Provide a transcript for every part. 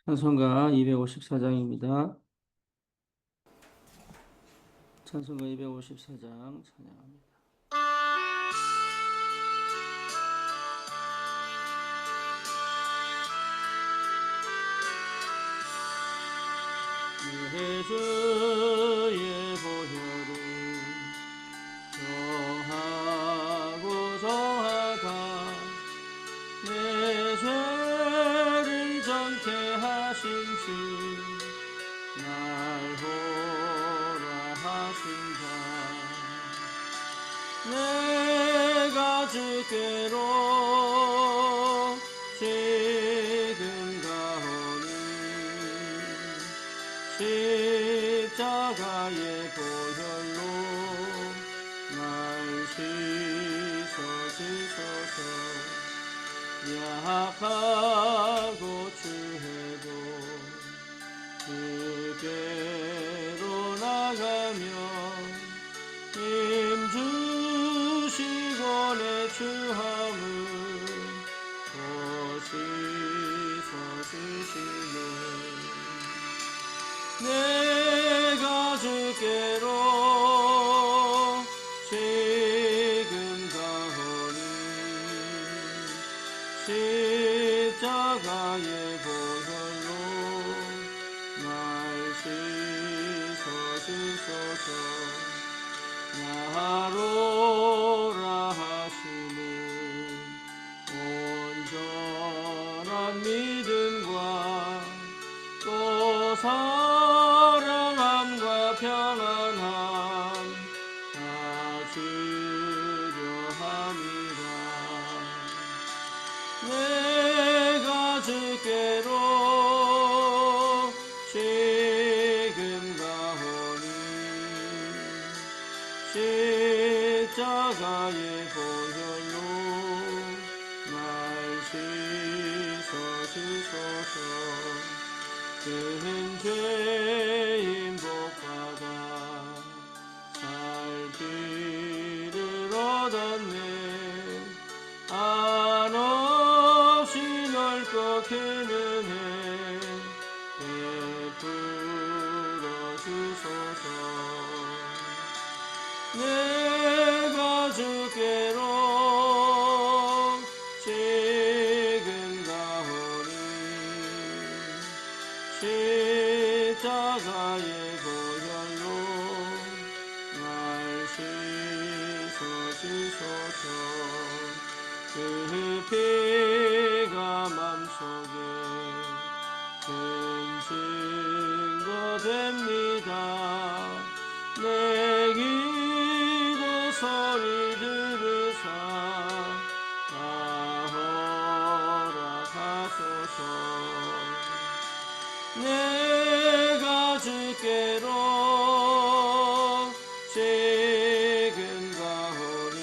찬송가 254장입니다. 찬송가 254장 찬양합니다. 내 주의 보혈은 정하고 정하가 내 죄를 정케 하신 주 날 보라 하신다. 내가 주께로 지금 가오니 십자가의 보혈로 날 씻어주소서. 약하고 추해도 주께로 나가며 힘 주시고 내 추함을 씻어주시네. 내가 주께로 지금 가오니 십자가의 보혈로 날 씻어주소서. 나로라 하시는 온전한 믿음과 또 사랑함과 편안함 다 주려 함이라. 내가 주께로 지금 가오니 십자가의 보혈로 날 씻어주소서. 큰 죄인 복받아 살 길을 얻었네. 한없이 넓고 큰 은혜 베풀어 주소서. 내가 주께로 지금 가오니 십자가의 보혈로 날 씻어주소서. 그 피가 맘속에 큰 증거 됩니다. 내 기도 소리 들으사 다 허락하소서. 내가 주께로 지금 가오니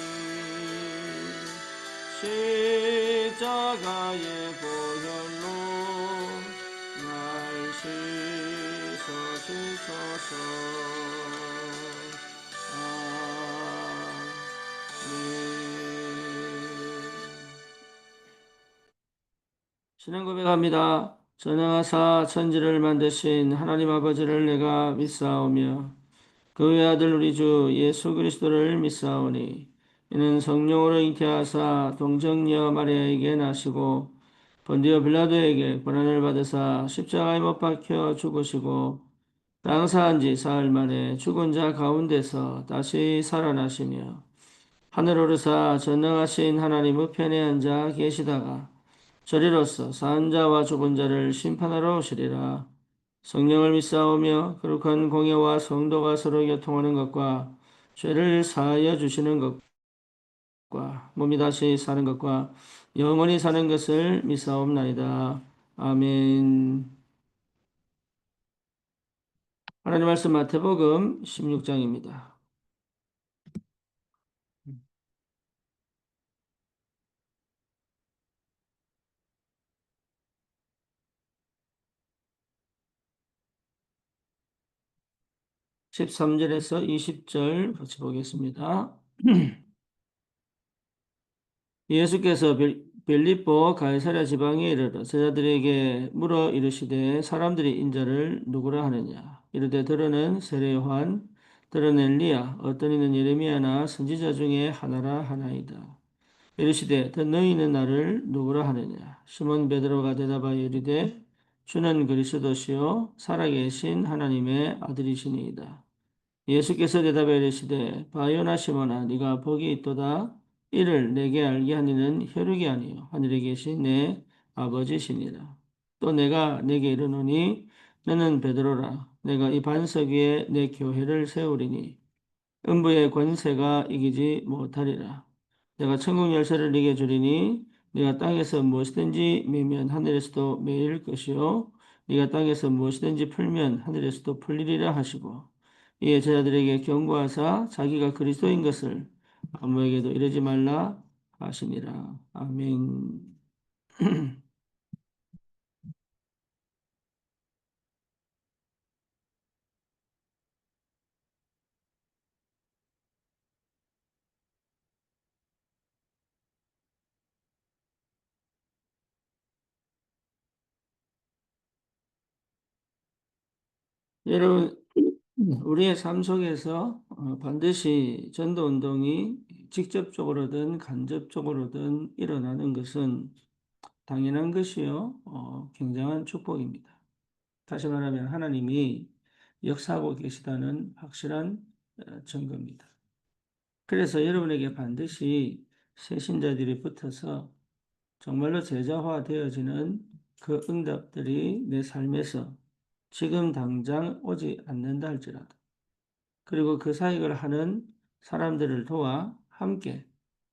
십자가의 보혈로 날 씻어주소서. 신앙 고백합니다. 전능하사 천지를 만드신 하나님 아버지를 내가 믿사오며 그 외아들 우리 주 예수 그리스도를 믿사오니 이는 성령으로 잉태하사 동정녀 마리아에게 나시고 본디오 빌라도에게 고난을 받으사 십자가에 못 박혀 죽으시고 장사한 지 사흘 만에 죽은 자 가운데서 다시 살아나시며 하늘 오르사 전능하신 하나님 우편에 앉아 계시다가 저리로서 산 자와 죽은 자를 심판하러 오시리라. 성령을 믿사오며 거룩한 공예와 성도가 서로 교통하는 것과 죄를 사하여 주시는 것과 몸이 다시 사는 것과 영원히 사는 것을 믿사옵나이다. 아멘. 하나님 말씀 마태복음 16장입니다. 13절에서 20절 같이 보겠습니다. 예수께서 빌립보 가이사랴 지방에 이르러 제자들에게 물어 이르시되 사람들이 인자를 누구라 하느냐 이르되 들으는 세례 요한 들은 엘리야 어떤 이는 예레미야나 선지자 중에 하나라 하나이다. 이르시되 더 너희는 나를 누구라 하느냐 시몬 베드로가 대답하여 이르되 주는 그리스도시요 살아계신 하나님의 아들이시니이다. 예수께서 대답하여 이르시되 바요나 시몬아 네가 복이 있도다. 이를 내게 알게 하니는 혈육이 아니요 하늘에 계신 내 아버지시니라. 또 내가 내게 이르노니 너는 베드로라. 내가 이 반석 위에 내 교회를 세우리니 음부의 권세가 이기지 못하리라. 내가 천국 열쇠를 네게 주리니 네가 땅에서 무엇이든지 매면 하늘에서도 매일 것이요 네가 땅에서 무엇이든지 풀면 하늘에서도 풀리리라 하시고 이에 제자들에게 경고하사 자기가 그리스도인 것을 아무에게도 이르지 말라 하시니라. 아멘. 여러분, 우리의 삶 속에서 반드시 전도 운동이 직접적으로든 간접적으로든 일어나는 것은 당연한 것이요, 굉장한 축복입니다. 다시 말하면 하나님이 역사하고 계시다는 확실한 증거입니다. 그래서 여러분에게 반드시 새신자들이 붙어서 정말로 제자화 되어지는 그 응답들이 내 삶에서 지금 당장 오지 않는다 할지라도 그리고 그 사역을 하는 사람들을 도와 함께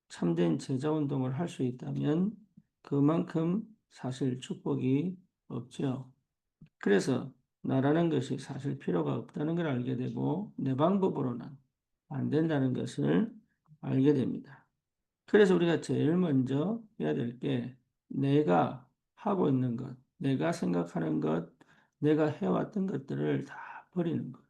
참된 제자 운동을 할 수 있다면 그만큼 사실 축복이 없죠. 그래서 나라는 것이 사실 필요가 없다는 걸 알게 되고 내 방법으로는 안 된다는 것을 알게 됩니다. 그래서 우리가 제일 먼저 해야 될 게 내가 하고 있는 것, 내가 생각하는 것, 내가 해왔던 것들을 다 버리는 것.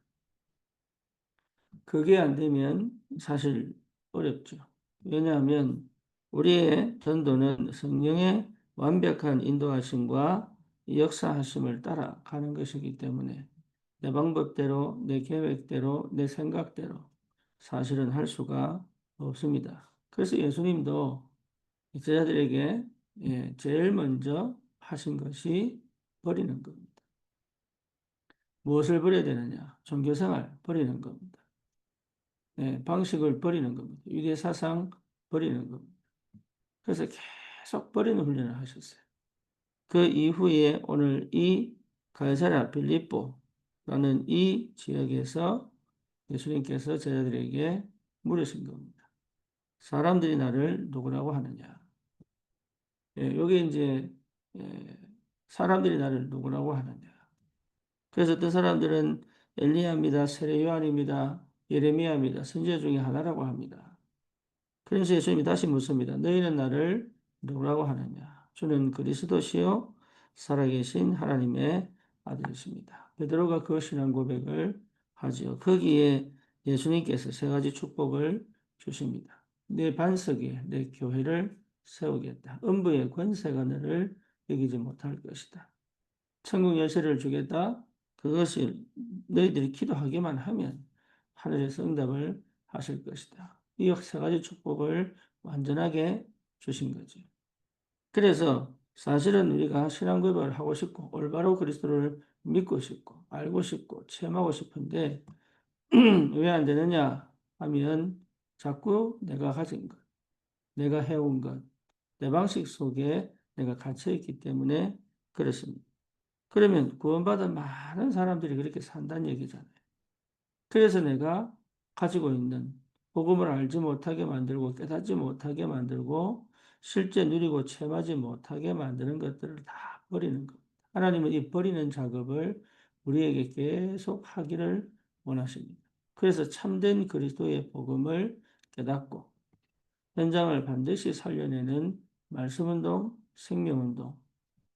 그게 안 되면 사실 어렵죠. 왜냐하면 우리의 전도는 성령의 완벽한 인도하심과 역사하심을 따라가는 것이기 때문에 내 방법대로, 내 계획대로, 내 생각대로 사실은 할 수가 없습니다. 그래서 예수님도 제자들에게 제일 먼저 하신 것이 버리는 겁니다. 무엇을 버려야 되느냐? 종교생활 버리는 겁니다. 방식을 버리는 겁니다. 유대 사상 버리는 겁니다. 그래서 계속 버리는 훈련을 하셨어요. 그 이후에 오늘 이 가이사랴 빌립보라는 이 지역에서 예수님께서 제자들에게 물으신 겁니다. 사람들이 나를 누구라고 하느냐? 여기 이제 예, 사람들이 나를 누구라고 하느냐? 그래서 어떤 사람들은 엘리야입니다, 세례 요한입니다, 예레미야입니다, 선지자 중에 하나라고 합니다. 그래서 예수님이 다시 묻습니다. 너희는 나를 누구라고 하느냐? 주는 그리스도시요 살아계신 하나님의 아들이십니다. 베드로가 그 신앙 고백을 하지요. 거기에 예수님께서 세 가지 축복을 주십니다. 내 반석에 내 교회를 세우겠다. 음부의 권세가 너를 이기지 못할 것이다. 천국 열쇠를 주겠다. 그것을 너희들이 기도하기만 하면 하늘에서 응답을 하실 것이다. 이 세 가지 축복을 완전하게 주신 거죠. 그래서 사실은 우리가 신앙 고백을 하고 싶고 올바로 그리스도를 믿고 싶고 알고 싶고 체험하고 싶은데 왜 안 되느냐 하면 자꾸 내가 가진 것, 내가 해온 것, 내 방식 속에 내가 갇혀 있기 때문에 그렇습니다. 그러면 구원받은 많은 사람들이 그렇게 산다는 얘기잖아요. 그래서 내가 가지고 있는 복음을 알지 못하게 만들고 깨닫지 못하게 만들고 실제 누리고 체험하지 못하게 만드는 것들을 다 버리는 것. 하나님은 이 버리는 작업을 우리에게 계속 하기를 원하십니다. 그래서 참된 그리스도의 복음을 깨닫고 현장을 반드시 살려내는 말씀운동, 생명운동,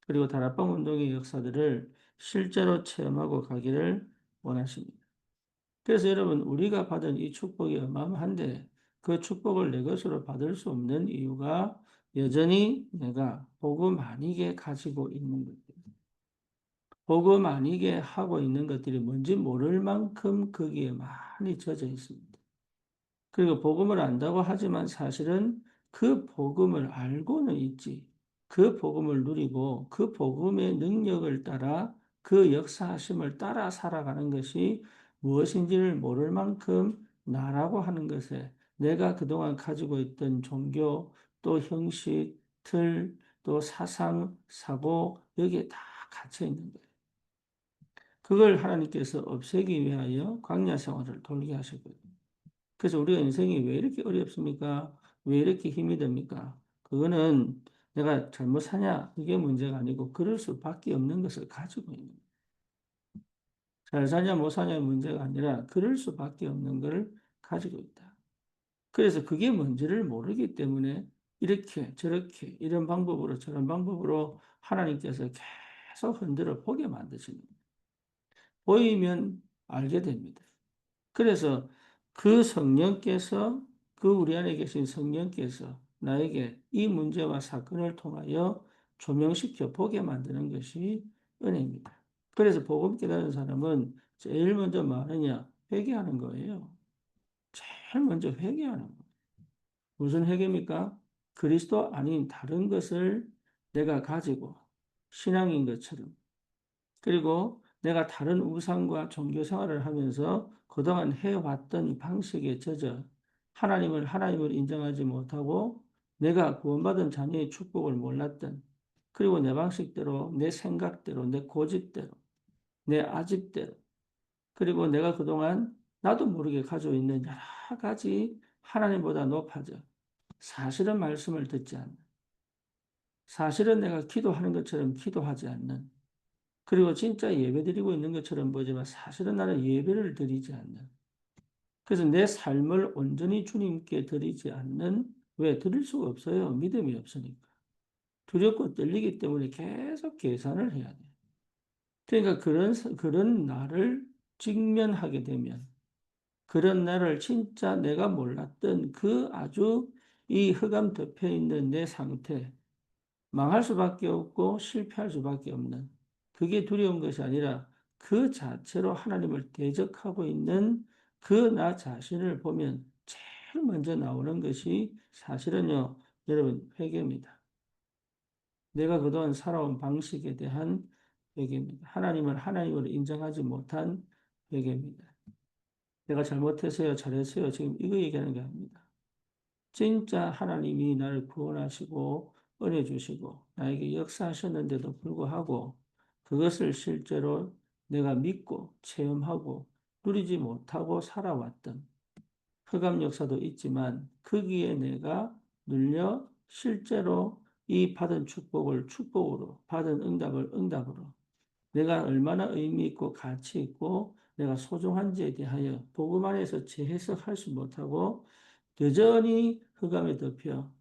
그리고 다락방 운동의 역사들을 실제로 체험하고 가기를 원하십니다. 그래서 여러분, 우리가 받은 이 축복이 어마어마한데 그 축복을 내 것으로 받을 수 없는 이유가 여전히 내가 복음 아니게 가지고 있는 것들, 복음 아니게 하고 있는 것들이 뭔지 모를 만큼 거기에 많이 젖어 있습니다. 그리고 복음을 안다고 하지만 사실은 그 복음을 알고는 있지. 그 복음을 누리고 그 복음의 능력을 따라 그 역사하심을 따라 살아가는 것이 무엇인지를 모를 만큼 나라고 하는 것에 내가 그동안 가지고 있던 종교, 또 형식, 틀, 또 사상, 사고, 여기에 다 갇혀 있는 거예요. 그걸 하나님께서 없애기 위하여 광야 생활을 돌게 하셨거든요. 그래서 우리가 인생이 왜 이렇게 어렵습니까? 왜 이렇게 힘이 듭니까? 그거는 내가 잘못 사냐? 그게 문제가 아니고 그럴 수밖에 없는 것을 가지고 있는 거예요. 잘 사냐 못 사냐의 문제가 아니라 그럴 수밖에 없는 것을 가지고 있다. 그래서 그게 뭔지를 모르기 때문에 이렇게 저렇게 이런 방법으로 저런 방법으로 하나님께서 계속 흔들어 보게 만드시는 거예요. 보이면 알게 됩니다. 그래서 그 성령께서 그 우리 안에 계신 성령께서 나에게 이 문제와 사건을 통하여 조명시켜 보게 만드는 것이 은혜입니다. 그래서 복음 깨달은 사람은 제일 먼저 뭐 하느냐? 회개하는 거예요. 제일 먼저 회개하는 거예요. 무슨 회개입니까? 그리스도 아닌 다른 것을 내가 가지고 신앙인 것처럼 그리고 내가 다른 우상과 종교 생활을 하면서 그동안 해왔던 방식에 젖어 하나님을 인정하지 못하고 내가 구원받은 자녀의 축복을 몰랐던 그리고 내 방식대로 내 생각대로 내 고집대로 내 아집대로 그리고 내가 그동안 나도 모르게 가지고 있는 여러 가지 하나님보다 높아져 사실은 말씀을 듣지 않는 사실은 내가 기도하는 것처럼 기도하지 않는 그리고 진짜 예배 드리고 있는 것처럼 보지만 사실은 나는 예배를 드리지 않는. 그래서 내 삶을 온전히 주님께 드리지 않는, 왜 드릴 수가 없어요. 믿음이 없으니까. 두렵고 떨리기 때문에 계속 계산을 해야 돼. 그러니까 그런 나를 직면하게 되면, 그런 나를 진짜 내가 몰랐던 그 아주 이 흑암 덮여 있는 내 상태, 망할 수밖에 없고 실패할 수밖에 없는 그게 두려운 것이 아니라 그 자체로 하나님을 대적하고 있는 그 나 자신을 보면 제일 먼저 나오는 것이 사실은요, 여러분, 회개입니다. 내가 그동안 살아온 방식에 대한 회개입니다. 하나님을 하나님으로 인정하지 못한 회개입니다. 내가 잘못했어요, 잘했어요. 지금 이거 얘기하는 게 아닙니다. 진짜 하나님이 나를 구원하시고 은혜 주시고 나에게 역사하셨는데도 불구하고 그것을 실제로 내가 믿고 체험하고 누리지 못하고 살아왔던 흑암 역사도 있지만 거기에 내가 눌려 실제로 이 받은 축복을 축복으로 받은 응답을 응답으로 내가 얼마나 의미 있고 가치 있고 내가 소중한지에 대하여 복음 안에서 재해석할 수 못하고 여전히 흑암에 덮여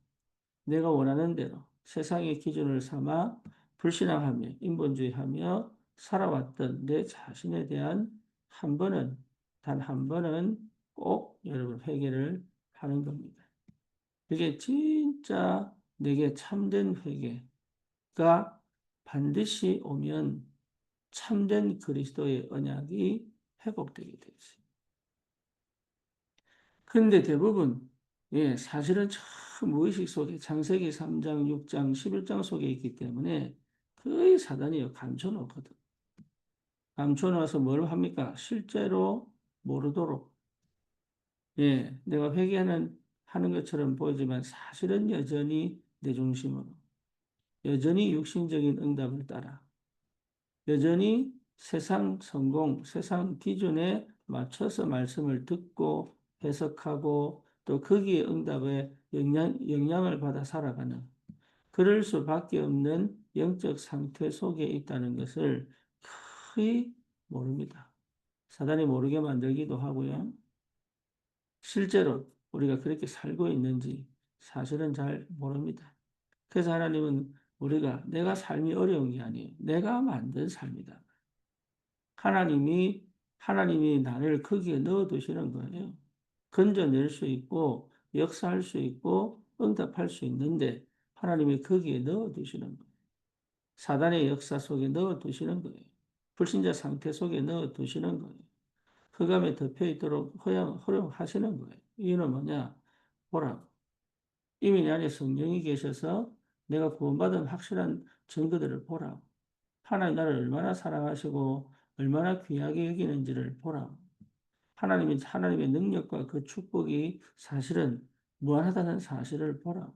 내가 원하는 대로 세상의 기준을 삼아 불신앙하며 인본주의하며 살아왔던 내 자신에 대한 한 번은 단 한 번은 꼭 여러분 회개를 하는 겁니다. 이게 진짜 내게 참된 회개가 반드시 오면 참된 그리스도의 언약이 회복되게 되어 있습니다. 그런데 대부분 사실은 참 무의식 속에 창세기 3장, 6장, 11장 속에 있기 때문에 거의 사단이 감춰놓거든. 감춰놔서 뭘 합니까? 실제로 모르도록 내가 하는 것처럼 보이지만 사실은 여전히 내 중심으로 여전히 육신적인 응답을 따라 여전히 세상 성공, 세상 기준에 맞춰서 말씀을 듣고 해석하고 또 거기에 응답에 영향을 받아 살아가는 그럴 수밖에 없는 영적 상태 속에 있다는 것을 거의 모릅니다. 사단이 모르게 만들기도 하고요. 실제로 우리가 그렇게 살고 있는지 사실은 잘 모릅니다. 그래서 하나님은 우리가 내가 삶이 어려운 게 아니에요. 내가 만든 삶이다. 하나님이 나를 거기에 넣어 두시는 거예요. 건져낼 수 있고 역사할 수 있고 응답할 수 있는데 하나님이 거기에 넣어두시는 거예요. 사단의 역사 속에 넣어두시는 거예요. 불신자 상태 속에 넣어두시는 거예요. 흑암에 덮여 있도록 허용하시는 거예요. 이유는 뭐냐? 보라. 이미 내 안에 성령이 계셔서 내가 구원받은 확실한 증거들을 보라. 하나님 나를 얼마나 사랑하시고 얼마나 귀하게 여기는지를 보라. 하나님의 능력과 그 축복이 사실은 무한하다는 사실을 보라.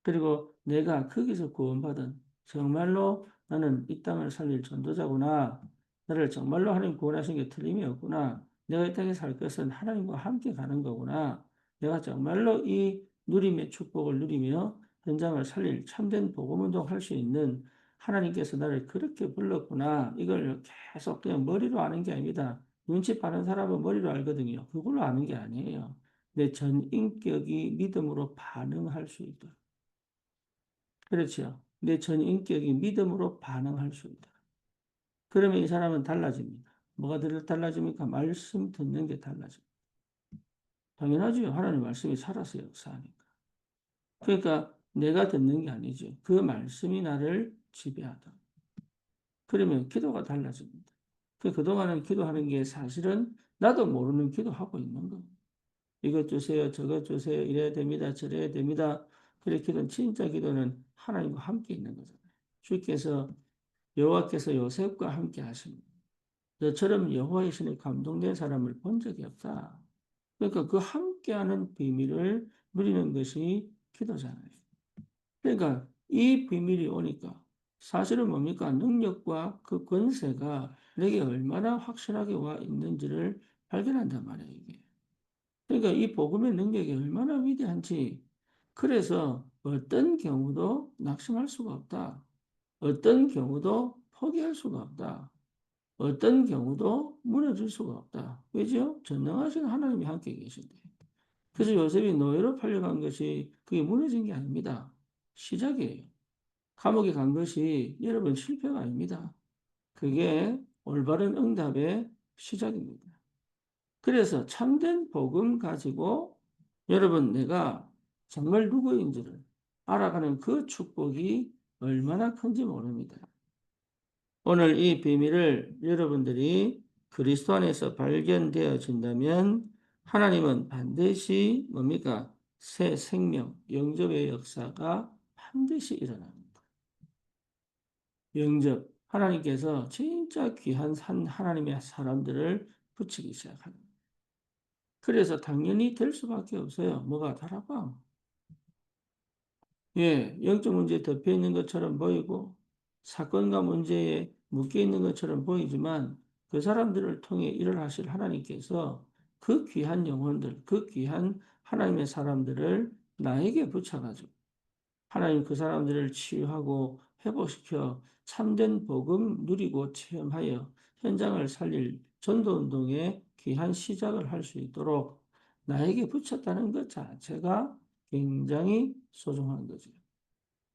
그리고 내가 거기서 구원받은 정말로 나는 이 땅을 살릴 전도자구나. 나를 정말로 하나님 구원하신 게 틀림이 없구나. 내가 이 땅에 살 것은 하나님과 함께 가는 거구나. 내가 정말로 이 누림의 축복을 누리며 현장을 살릴 참된 복음운동 할 수 있는 하나님께서 나를 그렇게 불렀구나. 이걸 계속 그냥 머리로 아는 게 아닙니다. 눈치 빠른 사람은 머리로 알거든요. 그걸로 아는 게 아니에요. 내 전 인격이 믿음으로 반응할 수 있도록. 그렇죠. 내 전 인격이 믿음으로 반응할 수 있다. 그러면 이 사람은 달라집니다. 뭐가 달라집니까? 말씀 듣는 게 달라집니다. 당연하죠. 하나님 말씀이 살아서 역사하니까. 그러니까 내가 듣는 게 아니죠. 그 말씀이 나를 지배하다. 그러면 기도가 달라집니다. 그동안은 기도하는 게 사실은 나도 모르는 기도하고 있는 거예요. 이것 주세요, 저것 주세요, 이래야 됩니다, 저래야 됩니다. 그래, 진짜 기도는 하나님과 함께 있는 거잖아요. 주께서 여호와께서 요셉과 함께 하십니다. 너처럼 여호와의 신에 감동된 사람을 본 적이 없다. 그러니까 그 함께하는 비밀을 누리는 것이 기도잖아요. 그러니까 이 비밀이 오니까 사실은 뭡니까? 능력과 그 권세가 내게 얼마나 확실하게 와 있는지를 발견한단 말이에요, 이게. 그러니까 이 복음의 능력이 얼마나 위대한지, 그래서 어떤 경우도 낙심할 수가 없다. 어떤 경우도 포기할 수가 없다. 어떤 경우도 무너질 수가 없다. 왜죠? 전능하신 하나님이 함께 계신데. 그래서 요셉이 노예로 팔려간 것이 그게 무너진 게 아닙니다. 시작이에요. 감옥에 간 것이 여러분 실패가 아닙니다. 그게 올바른 응답의 시작입니다. 그래서 참된 복음 가지고 여러분 내가 정말 누구인지를 알아가는 그 축복이 얼마나 큰지 모릅니다. 오늘 이 비밀을 여러분들이 그리스도 안에서 발견되어진다면 하나님은 반드시 뭡니까? 새 생명, 영접의 역사가 반드시 일어납니다. 영접, 하나님께서 진짜 귀한 하나님의 사람들을 붙이기 시작합니다. 그래서 당연히 될 수밖에 없어요. 뭐가 다락방. 예, 영적 문제에 덮여 있는 것처럼 보이고 사건과 문제에 묶여 있는 것처럼 보이지만 그 사람들을 통해 일을 하실 하나님께서 그 귀한 영혼들, 그 귀한 하나님의 사람들을 나에게 붙여가지고 하나님 그 사람들을 치유하고 회복시켜 참된 복음 누리고 체험하여 현장을 살릴 전도운동의 귀한 시작을 할 수 있도록 나에게 붙였다는 것 자체가 굉장히 소중한 거죠.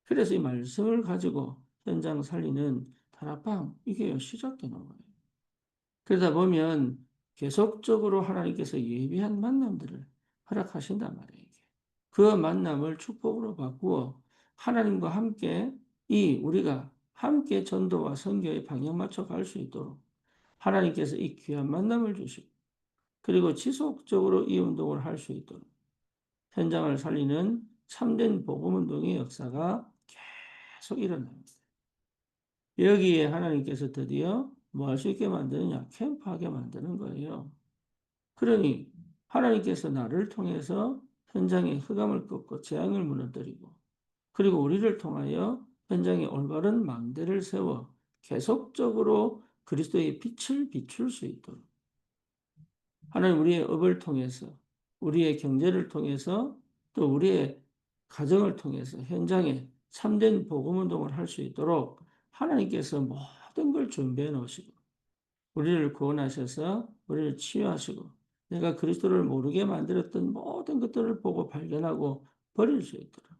그래서 이 말씀을 가지고 현장 살리는 다락방, 이게 시작되는 거예요. 그러다 보면 계속적으로 하나님께서 예비한 만남들을 허락하신단 말이에요. 그 만남을 축복으로 바꾸어 하나님과 함께 우리가 함께 전도와 선교에 방향 맞춰 갈 수 있도록 하나님께서 이 귀한 만남을 주시고 그리고 지속적으로 이 운동을 할 수 있도록 현장을 살리는 참된 복음운동의 역사가 계속 일어납니다. 여기에 하나님께서 드디어 뭐 할 수 있게 만드느냐? 캠프하게 만드는 거예요. 그러니 하나님께서 나를 통해서 현장의 흑암을 꺾고 재앙을 무너뜨리고 그리고 우리를 통하여 현장에 올바른 망대를 세워 계속적으로 그리스도의 빛을 비출 수 있도록 하나님 우리의 업을 통해서 우리의 경제를 통해서 또 우리의 가정을 통해서 현장에 참된 복음 운동을 할 수 있도록 하나님께서 모든 걸 준비해 놓으시고 우리를 구원하셔서 우리를 치유하시고 내가 그리스도를 모르게 만들었던 모든 것들을 보고 발견하고 버릴 수 있도록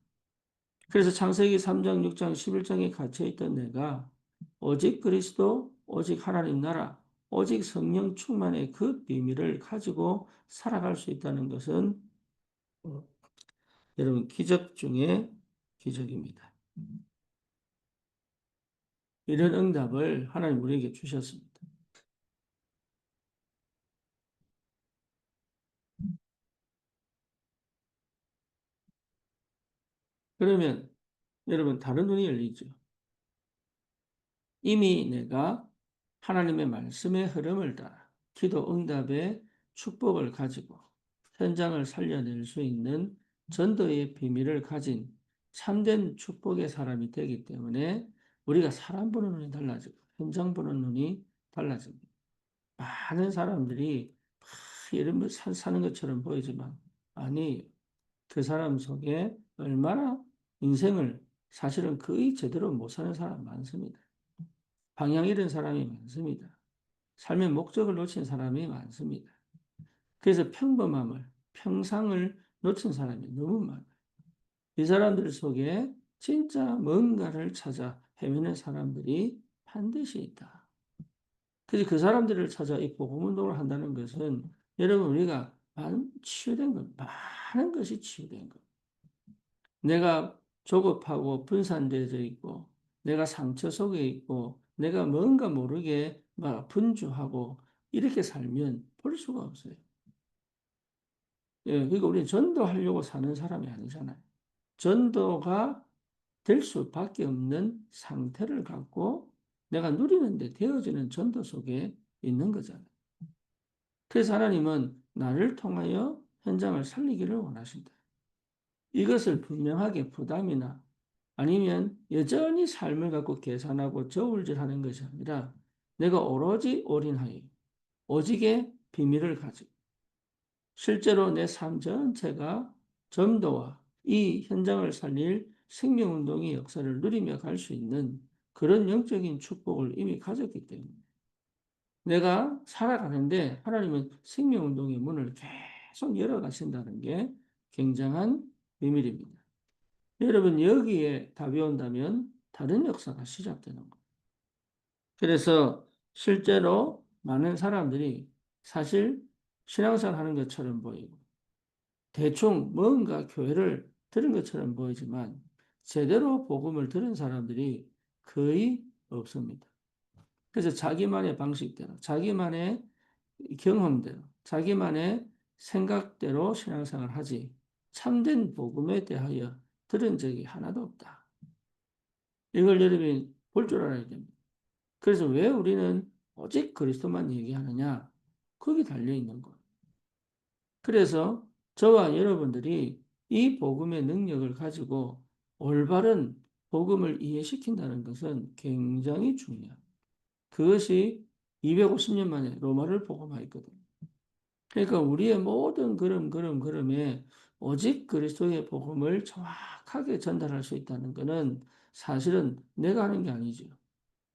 그래서 창세기 3장, 6장, 11장에 갇혀있던 내가 오직 그리스도, 오직 하나님 나라, 오직 성령 충만의 그 비밀을 가지고 살아갈 수 있다는 것은 여러분 기적 중에 기적입니다. 이런 응답을 하나님 우리에게 주셨습니다. 그러면 여러분 다른 눈이 열리죠. 이미 내가 하나님의 말씀의 흐름을 따라 기도 응답의 축복을 가지고 현장을 살려낼 수 있는 전도의 비밀을 가진 참된 축복의 사람이 되기 때문에 우리가 사람 보는 눈이 달라지고 현장 보는 눈이 달라집니다. 많은 사람들이 이런 사는 것처럼 보이지만 아니 그 사람 속에 얼마나 인생을 사실은 거의 제대로 못 사는 사람 많습니다. 방향 잃은 사람이 많습니다. 삶의 목적을 놓친 사람이 많습니다. 그래서 평범함을, 평상을 놓친 사람이 너무 많아요. 이 사람들 속에 진짜 뭔가를 찾아 헤매는 사람들이 반드시 있다. 그래서 그 사람들을 찾아 이 복음운동을 한다는 것은 여러분 우리가 치유된 것, 많은 것이 치유된 것. 내가 조급하고 분산되어 있고 내가 상처 속에 있고 내가 뭔가 모르게 막 분주하고 이렇게 살면 볼 수가 없어요. 예, 그러니까 우리는 전도하려고 사는 사람이 아니잖아요. 전도가 될 수밖에 없는 상태를 갖고 내가 누리는데 되어지는 전도 속에 있는 거잖아요. 그래서 하나님은 나를 통하여 현장을 살리기를 원하신다. 이것을 분명하게 부담이나 아니면 여전히 삶을 갖고 계산하고 저울질하는 것이 아니라 내가 오로지 올인하여 오직의 비밀을 가지고 실제로 내 삶 전체가 전도와 이 현장을 살릴 생명운동의 역사를 누리며 갈 수 있는 그런 영적인 축복을 이미 가졌기 때문에 내가 살아가는데 하나님은 생명운동의 문을 계속 열어가신다는 게 굉장한 비밀입니다. 여러분 여기에 답이 온다면 다른 역사가 시작되는 거예요. 그래서 실제로 많은 사람들이 사실 신앙생활 하는 것처럼 보이고 대충 뭔가 교회를 들은 것처럼 보이지만 제대로 복음을 들은 사람들이 거의 없습니다. 그래서 자기만의 방식대로, 자기만의 경험대로, 자기만의 생각대로 신앙생활을 하지 참된 복음에 대하여 들은 적이 하나도 없다. 이걸 여러분이 볼 줄 알아야 됩니다. 그래서 왜 우리는 오직 그리스도만 얘기하느냐? 거기 달려 있는 거예요. 그래서 저와 여러분들이 이 복음의 능력을 가지고 올바른 복음을 이해시킨다는 것은 굉장히 중요합니다. 그것이 250년 만에 로마를 복음화했거든요. 그러니까 우리의 모든 걸음에 오직 그리스도의 복음을 정확하게 전달할 수 있다는 것은 사실은 내가 하는 게 아니죠.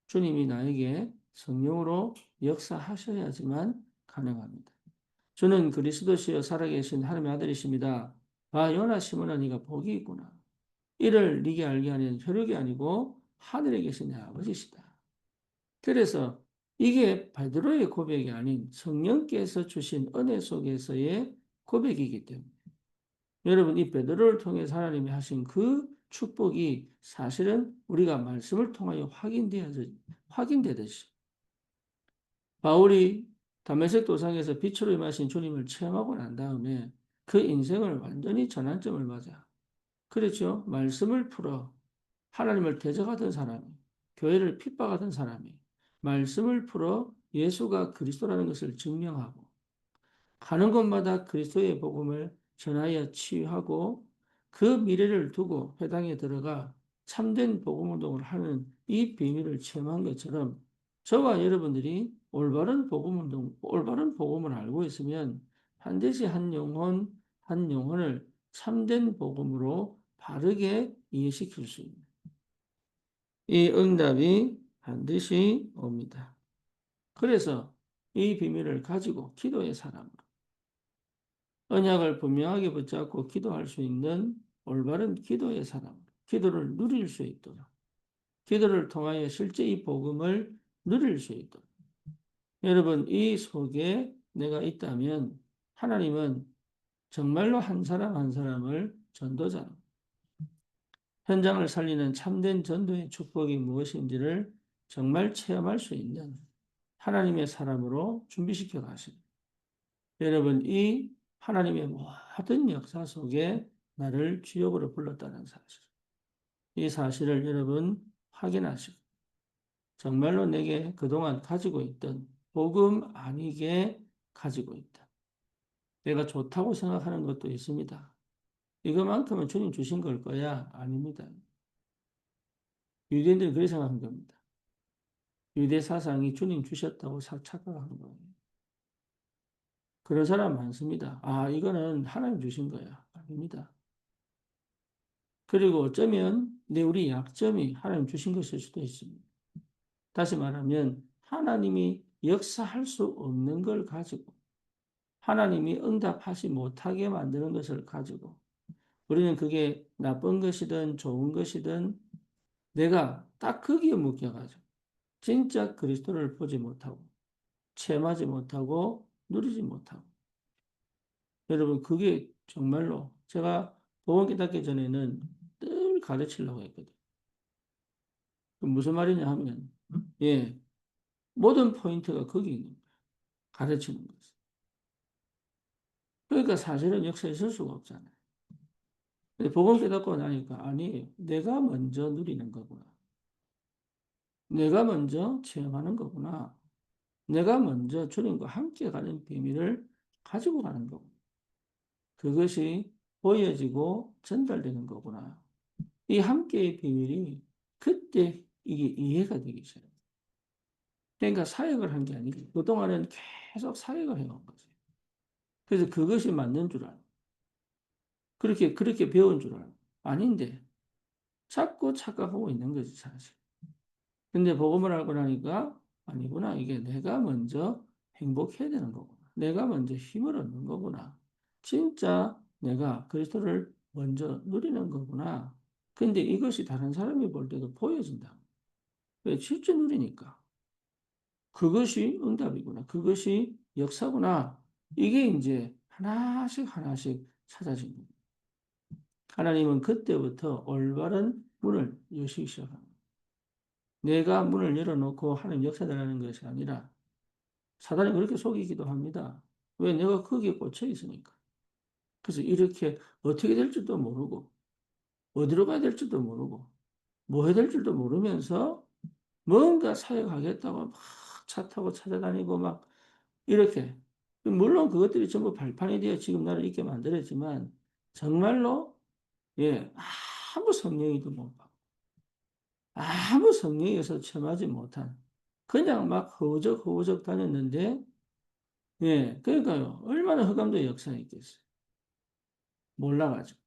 주님이 나에게 성령으로 역사하셔야지만 가능합니다. 주는 그리스도시여 살아계신 하나님의 아들이십니다. 아, 요나 시몬아 네가 복이 있구나. 이를 네게 알게 하는 혈육이 아니고 하늘에 계신 내 아버지시다. 그래서 이게 베드로의 고백이 아닌 성령께서 주신 은혜 속에서의 고백이기 때문에 여러분 이 베드로를 통해 하나님이 하신 그 축복이 사실은 우리가 말씀을 통하여 확인되듯이 바울이 다메섹 도상에서 빛으로 임하신 주님을 체험하고 난 다음에 그 인생을 완전히 전환점을 맞아. 그렇죠? 말씀을 풀어 하나님을 대적하던 사람이, 교회를 핍박하던 사람이 말씀을 풀어 예수가 그리스도라는 것을 증명하고 가는 곳마다 그리스도의 복음을 전하여 치유하고 그 미래를 두고 회당에 들어가 참된 복음 운동을 하는 이 비밀을 체험한 것처럼 저와 여러분들이 올바른 복음 운동, 올바른 복음을 알고 있으면 반드시 한 영혼을 참된 복음으로 바르게 이해시킬 수 있는 이 응답이 반드시 옵니다. 그래서 이 비밀을 가지고 기도의 사람으로 언약을 분명하게 붙잡고 기도할 수 있는 올바른 기도의 사람, 기도를 누릴 수 있도록, 기도를 통하여 실제 이 복음을 누릴 수 있도록. 여러분, 이 속에 내가 있다면 하나님은 정말로 한 사람 한 사람을 전도자로, 현장을 살리는 참된 전도의 축복이 무엇인지를 정말 체험할 수 있는 하나님의 사람으로 준비시켜 가십니다. 여러분, 이 하나님의 모든 역사 속에 나를 주역으로 불렀다는 사실. 이 사실을 여러분 확인하시고 정말로 내게 그동안 가지고 있던 복음 아니게 가지고 있다. 내가 좋다고 생각하는 것도 있습니다. 이거만큼은 주님 주신 걸 거야? 아닙니다. 유대인들이 그렇게 생각한 겁니다. 유대 사상이 주님 주셨다고 착각한 거예요. 그런 사람 많습니다. 아, 이거는 하나님 주신 거야. 아닙니다. 그리고 어쩌면 우리 약점이 하나님 주신 것일 수도 있습니다. 다시 말하면 하나님이 역사할 수 없는 걸 가지고 하나님이 응답하지 못하게 만드는 것을 가지고 우리는 그게 나쁜 것이든 좋은 것이든 내가 딱 거기에 묶여가지고 진짜 그리스도를 보지 못하고 체험하지 못하고 누리지 못하고 여러분 그게 정말로 제가 복음 깨닫기 전에는 늘 가르치려고 했거든요. 무슨 말이냐 하면 예 모든 포인트가 거기 있는 거예요. 가르치는 것은. 그러니까 사실은 역사에 있을 수가 없잖아요. 근데 복음 깨닫고 나니까 아니 내가 먼저 누리는 거구나. 내가 먼저 체험하는 거구나. 내가 먼저 주님과 함께 가는 비밀을 가지고 가는 거구나. 그것이 보여지고 전달되는 거구나. 이 함께의 비밀이 그때 이게 이해가 되기 시작해요. 그러니까 사역을 한 게 아니고 그동안은 계속 사역을 해온 거지. 그래서 그것이 맞는 줄 알고 그렇게 배운 줄 알고 아닌데 자꾸 착각하고 있는 거지 사실. 근데 복음을 알고 나니까 아니구나. 이게 내가 먼저 행복해야 되는 거구나. 내가 먼저 힘을 얻는 거구나. 진짜 내가 그리스도를 먼저 누리는 거구나. 근데 이것이 다른 사람이 볼 때도 보여진다. 왜? 실제 누리니까. 그것이 응답이구나. 그것이 역사구나. 이게 이제 하나씩 하나씩 찾아진 겁니다. 하나님은 그때부터 올바른 문을 여시기 시작합니다. 내가 문을 열어놓고 하나님 역사하는 것이 아니라 사단이 그렇게 속이기도 합니다. 왜? 내가 거기에 꽂혀 있으니까. 그래서 이렇게 어떻게 될지도 모르고 어디로 가야 될지도 모르고 뭐 해야 될지도 모르면서 뭔가 사역하겠다고 막 차 타고 찾아다니고 막 이렇게 물론 그것들이 전부 발판이 되어 지금 나를 있게 만들었지만 정말로 예 아무 성령이도 못 받고 아무 성령에서 체험하지 못한 그냥 막 허우적허우적 다녔는데 예 그러니까요 얼마나 흑암도의 역사가 있겠어요. 몰라가지고.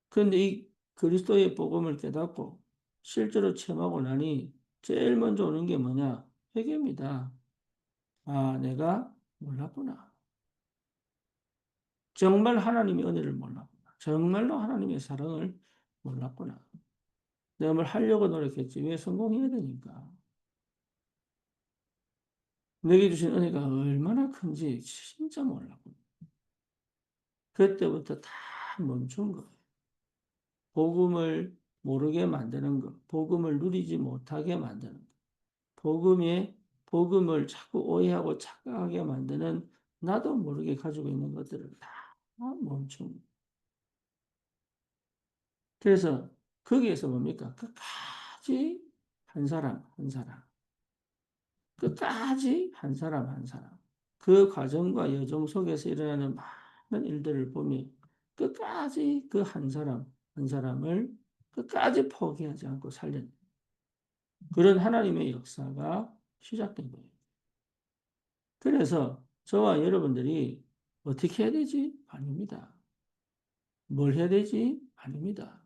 그런데 이 그리스도의 복음을 깨닫고 실제로 체험하고 나니 제일 먼저 오는 게 뭐냐? 회개입니다. 아, 내가 몰랐구나. 정말 하나님의 은혜를 몰랐구나. 정말로 하나님의 사랑을 몰랐구나. 내가 뭘 하려고 노력했지. 왜 성공해야 되니까. 내게 주신 은혜가 얼마나 큰지 진짜 몰랐구나. 그때부터 다 멈춘 거예요. 복음을 모르게 만드는 것, 복음을 누리지 못하게 만드는 것, 복음을 자꾸 오해하고 착각하게 만드는 나도 모르게 가지고 있는 것들을 다 멈춥니다. 그래서 거기에서 뭡니까? 끝까지 한 사람, 한 사람. 끝까지 한 사람, 한 사람. 그 과정과 여정 속에서 일어나는 많은 일들을 보면 끝까지 그 한 사람, 한 사람을 끝까지 포기하지 않고 살린 그런 하나님의 역사가 시작된 거예요. 그래서 저와 여러분들이 어떻게 해야 되지? 아닙니다. 뭘 해야 되지? 아닙니다.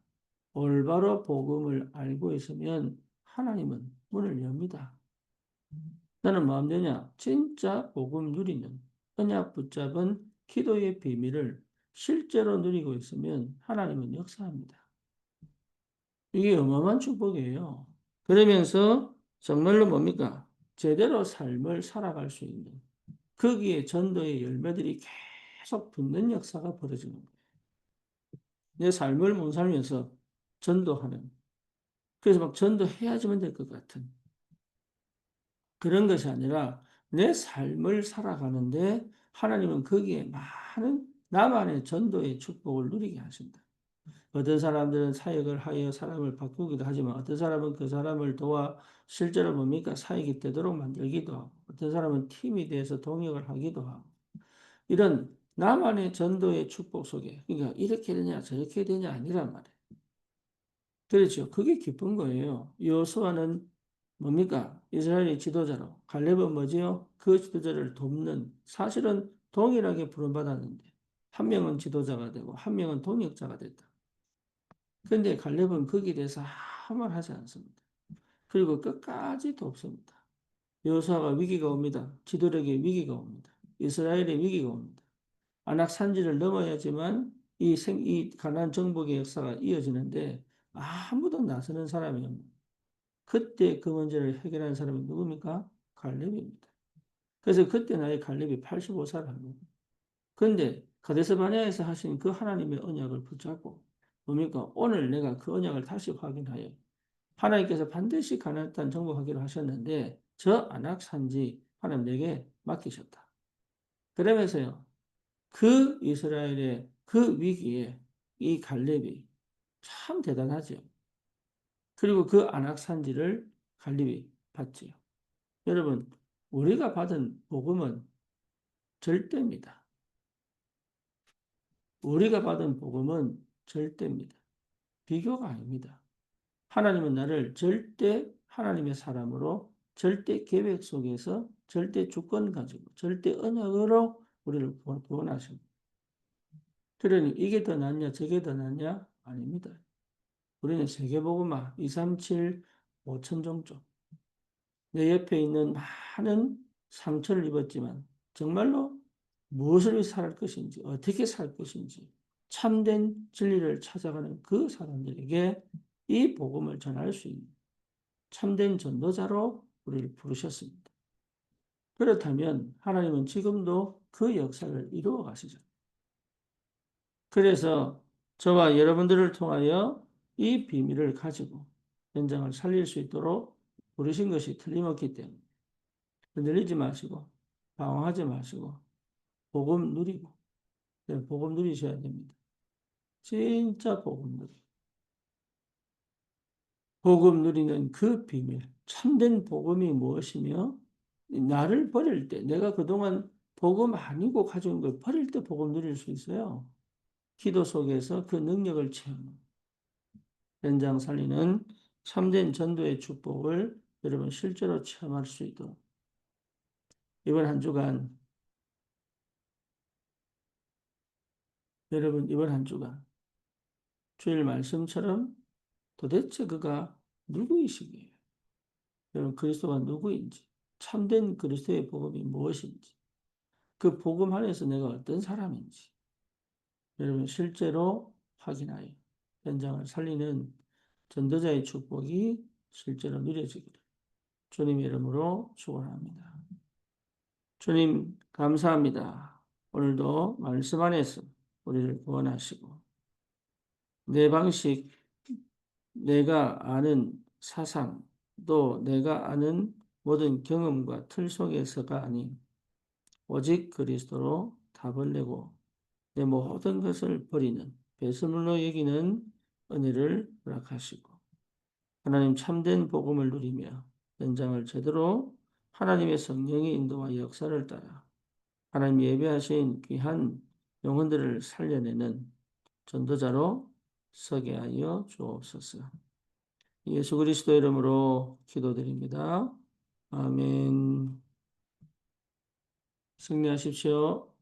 올바로 복음을 알고 있으면 하나님은 문을 엽니다. 나는 마음 되냐? 진짜 복음 누리는 언약 붙잡은 기도의 비밀을 실제로 누리고 있으면 하나님은 역사합니다. 이게 어마어마한 축복이에요. 그러면서 정말로 뭡니까? 제대로 삶을 살아갈 수 있는 거기에 전도의 열매들이 계속 붙는 역사가 벌어지는 거예요. 내 삶을 못 살면서 전도하는. 그래서 막 전도해야지만 될 것 같은 그런 것이 아니라 내 삶을 살아가는데 하나님은 거기에 많은 나만의 전도의 축복을 누리게 하신다. 어떤 사람들은 사역을 하여 사람을 바꾸기도 하지만 어떤 사람은 그 사람을 도와 실제로 뭡니까? 사역이 되도록 만들기도 하고 어떤 사람은 팀이 돼서 동역을 하기도 하고 이런 나만의 전도의 축복 속에 그러니까 이렇게 되냐 저렇게 되냐 아니란 말이에요. 그렇죠. 그게 기쁜 거예요. 여호수아는 뭡니까? 이스라엘의 지도자로 갈렙은 뭐지요? 그 지도자를 돕는 사실은 동일하게 부름받았는데 한 명은 지도자가 되고 한 명은 동역자가 됐다. 그런데 갈렙은 거기에 대해서 아무 말 하지 않습니다. 그리고 끝까지 돕습니다. 여호수아가 위기가 옵니다. 지도력에 위기가 옵니다. 이스라엘에 위기가 옵니다. 안악 산지를 넘어야지만 이 가나안 정복의 역사가 이어지는데 아무도 나서는 사람이 없는. 그때 그 문제를 해결한 사람이 누굽니까? 갈렙입니다. 그래서 그때 나이 갈렙이 85살 합니다. 그런데 가데스 바네아에서 하신 그 하나님의 언약을 붙잡고 뭡니까? 오늘 내가 그 언약을 다시 확인하여 하나님께서 반드시 가나안 땅 정복하기로 하셨는데 저 안악 산지 하나님 내게 맡기셨다. 그러면서요. 그 이스라엘의 그 위기에 이 갈렙이 참 대단하죠. 그리고 그 안악 산지를 갈렙이 받지요. 여러분, 우리가 받은 복음은 절대입니다. 우리가 받은 복음은 절대입니다. 비교가 아닙니다. 하나님은 나를 절대 하나님의 사람으로 절대 계획 속에서 절대 주권 가지고 절대 언약으로 우리를 구원하십니다. 그러니 이게 더 낫냐 저게 더 낫냐? 아닙니다. 우리는 세계복음화 237, 5천 종족 내 옆에 있는 많은 상처를 입었지만 정말로 무엇을 위해 살 것인지 어떻게 살 것인지 참된 진리를 찾아가는 그 사람들에게 이 복음을 전할 수 있는 참된 전도자로 우리를 부르셨습니다. 그렇다면 하나님은 지금도 그 역사를 이루어 가시죠. 그래서 저와 여러분들을 통하여 이 비밀을 가지고 현장을 살릴 수 있도록 부르신 것이 틀림없기 때문에 흔들리지 마시고 방황하지 마시고 복음 누리고 복음 누리셔야 됩니다. 진짜 복음 누리. 복음 누리는 그 비밀, 참된 복음이 무엇이며 나를 버릴 때 내가 그동안 복음 아니고 가져온 걸 버릴 때 복음 누릴 수 있어요. 기도 속에서 그 능력을 체험합니다. 현장 살리는 참된 전도의 축복을 여러분 실제로 체험할 수 있도록 이번 한 주간 여러분 이번 한 주간 주일 말씀처럼 도대체 그가 누구이시기에 여러분 그리스도가 누구인지 참된 그리스도의 복음이 무엇인지 그 복음 안에서 내가 어떤 사람인지 여러분 실제로 확인하여 현장을 살리는 전도자의 축복이 실제로 누려지기를 주님의 이름으로 축원합니다. 주님 감사합니다. 오늘도 말씀 안에서 우리를 구원하시고 내 방식, 내가 아는 사상, 또 내가 아는 모든 경험과 틀 속에서가 아닌 오직 그리스도로 답을 내고 내 모든 것을 버리는 배설물로 여기는 은혜를 허락하시고 하나님 참된 복음을 누리며 현장을 제대로 하나님의 성령의 인도와 역사를 따라 하나님 예배하신 귀한 영혼들을 살려내는 전도자로 서게 하여 주옵소서. 예수 그리스도 이름으로 기도드립니다. 아멘. 승리하십시오.